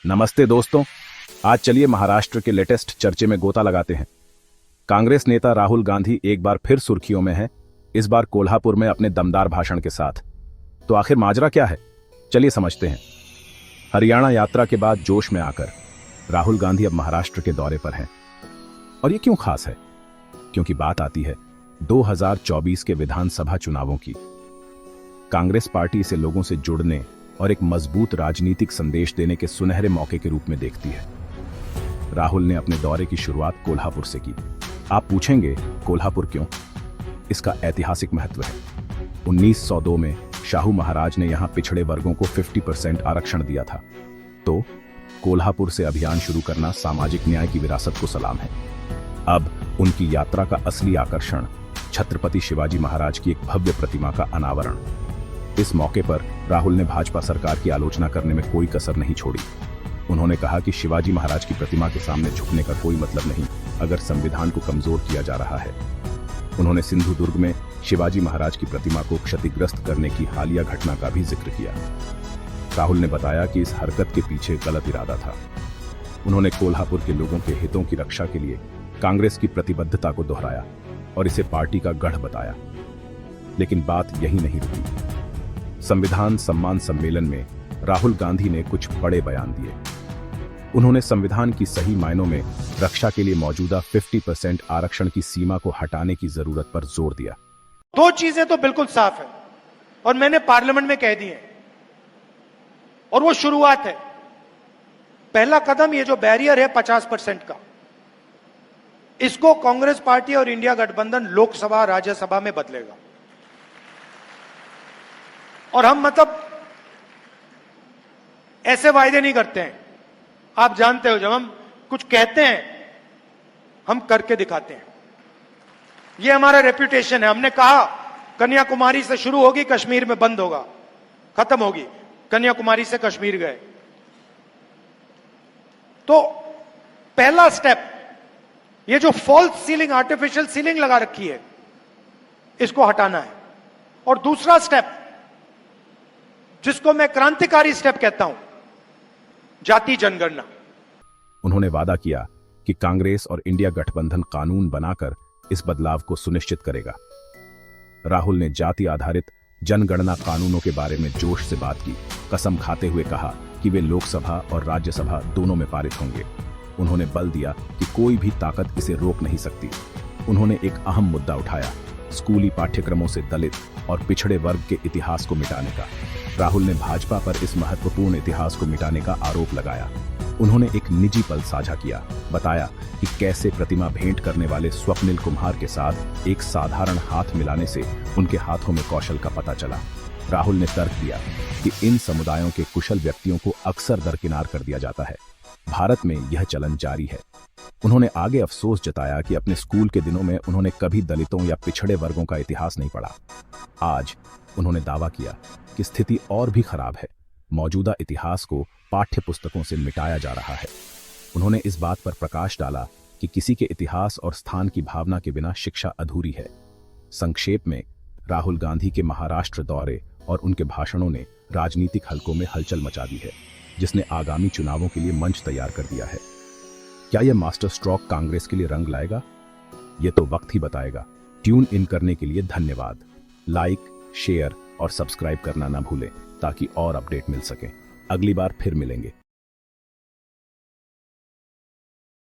नमस्ते दोस्तों, आज चलिए महाराष्ट्र के लेटेस्ट चर्चे में गोता लगाते हैं। कांग्रेस नेता राहुल गांधी एक बार फिर सुर्खियों में है, इस बार कोल्हापुर में अपने दमदार भाषण के साथ। तो आखिर माजरा क्या है, चलिए समझते हैं। हरियाणा यात्रा के बाद जोश में आकर राहुल गांधी अब महाराष्ट्र के दौरे पर हैं। और ये क्यों खास है? क्योंकि बात आती है 2024 के विधानसभा चुनावों की। कांग्रेस पार्टी इसे लोगों से जुड़ने और एक मजबूत राजनीतिक संदेश देने के सुनहरे मौके के रूप में देखती है। राहुल ने अपने दौरे की शुरुआत कोल्हापुर से की। आप पूछेंगे कोल्हापुर क्यों? इसका ऐतिहासिक महत्व है। 1902 में शाहू महाराज ने यहां पिछड़े वर्गों को 50% आरक्षण दिया था। तो कोल्हापुर से अभियान शुरू करना सामाजिक न्याय की विरासत को सलाम है। अब उनकी यात्रा का असली आकर्षण छत्रपति शिवाजी महाराज की एक भव्य प्रतिमा का अनावरण। इस मौके पर राहुल ने भाजपा सरकार की आलोचना करने में कोई कसर नहीं छोड़ी। उन्होंने कहा कि शिवाजी महाराज की प्रतिमा के सामने झुकने का कोई मतलब नहीं अगर संविधान को कमजोर किया जा रहा है। उन्होंने सिंधु दुर्ग में शिवाजी महाराज की प्रतिमा को क्षतिग्रस्त करने की हालिया घटना का भी जिक्र किया। राहुल ने बताया कि इस हरकत के पीछे गलत इरादा था। उन्होंने कोल्हापुर के लोगों के हितों की रक्षा के लिए कांग्रेस की प्रतिबद्धता को दोहराया और इसे पार्टी का गढ़ बताया। लेकिन बात यही नहीं रुकी। संविधान सम्मान सम्मेलन में राहुल गांधी ने कुछ बड़े बयान दिए। उन्होंने संविधान की सही मायनों में रक्षा के लिए मौजूदा 50% आरक्षण की सीमा को हटाने की जरूरत पर जोर दिया। दो चीजें तो बिल्कुल साफ है और मैंने पार्लियामेंट में कह दी है, और वो शुरुआत है। पहला कदम ये जो बैरियर है 50% का, इसको कांग्रेस पार्टी और इंडिया गठबंधन लोकसभा राज्यसभा में बदलेगा। और हम मतलब ऐसे वायदे नहीं करते हैं। आप जानते हो, जब हम कुछ कहते हैं हम करके दिखाते हैं। ये हमारा रेप्यूटेशन है। हमने कहा कन्याकुमारी से शुरू होगी, कश्मीर में बंद होगा, खत्म होगी। कन्याकुमारी से कश्मीर गए। तो पहला स्टेप, ये जो फॉल्स सीलिंग, आर्टिफिशियल सीलिंग लगा रखी है, इसको हटाना है। और दूसरा स्टेप, जिसको मैं क्रांतिकारी स्टेप कहता हूं, जाति जनगणना। उन्होंने वादा किया कि कांग्रेस और इंडिया गठबंधन कानून बनाकर इस बदलाव को सुनिश्चित करेगा। राहुल ने जाति आधारित जनगणना कानूनों के बारे में जोश से बात की, कसम खाते हुए कहा कि वे लोकसभा और राज्यसभा दोनों में पारित होंगे। उन्होंने बल दिया कि कोई भी ताकत इसे रोक नहीं सकती। उन्होंने एक अहम मुद्दा उठाया, स्कूली पाठ्यक्रमों से दलित और पिछड़े वर्ग के इतिहास को मिटाने का। राहुल ने भाजपा पर इस महत्वपूर्ण इतिहास को मिटाने का आरोप लगाया। उन्होंने एक निजी पल साझा किया, बताया कि कैसे प्रतिमा भेंट करने वाले स्वप्निल कुम्हार के साथ एक साधारण हाथ मिलाने से उनके हाथों में कौशल का पता चला। राहुल ने तर्क दिया कि इन समुदायों के कुशल व्यक्तियों को अक्सर दरकिनार कर दिया जाता है। भारत में यह चलन जारी है। उन्होंने आगे अफसोस जताया कि अपने स्कूल के दिनों में उन्होंने कभी दलितों या पिछड़े वर्गों का इतिहास नहीं पढ़ा। आज उन्होंने दावा किया कि स्थिति और भी खराब है। मौजूदा इतिहास को पाठ्य पुस्तकों से मिटाया जा रहा है। उन्होंने इस बात पर प्रकाश डाला कि किसी के इतिहास और स्थान की भावना के बिना शिक्षा अधूरी है। संक्षेप में, राहुल गांधी के महाराष्ट्र दौरे और उनके भाषणों ने राजनीतिक हलकों में हलचल मचा दी है, जिसने आगामी चुनावों के लिए मंच तैयार कर दिया है। क्या यह मास्टर स्ट्रोक कांग्रेस के लिए रंग लाएगा? यह तो वक्त ही बताएगा। ट्यून इन करने के लिए धन्यवाद। लाइक, शेयर और सब्सक्राइब करना ना भूलें ताकि और अपडेट मिल सके। अगली बार फिर मिलेंगे।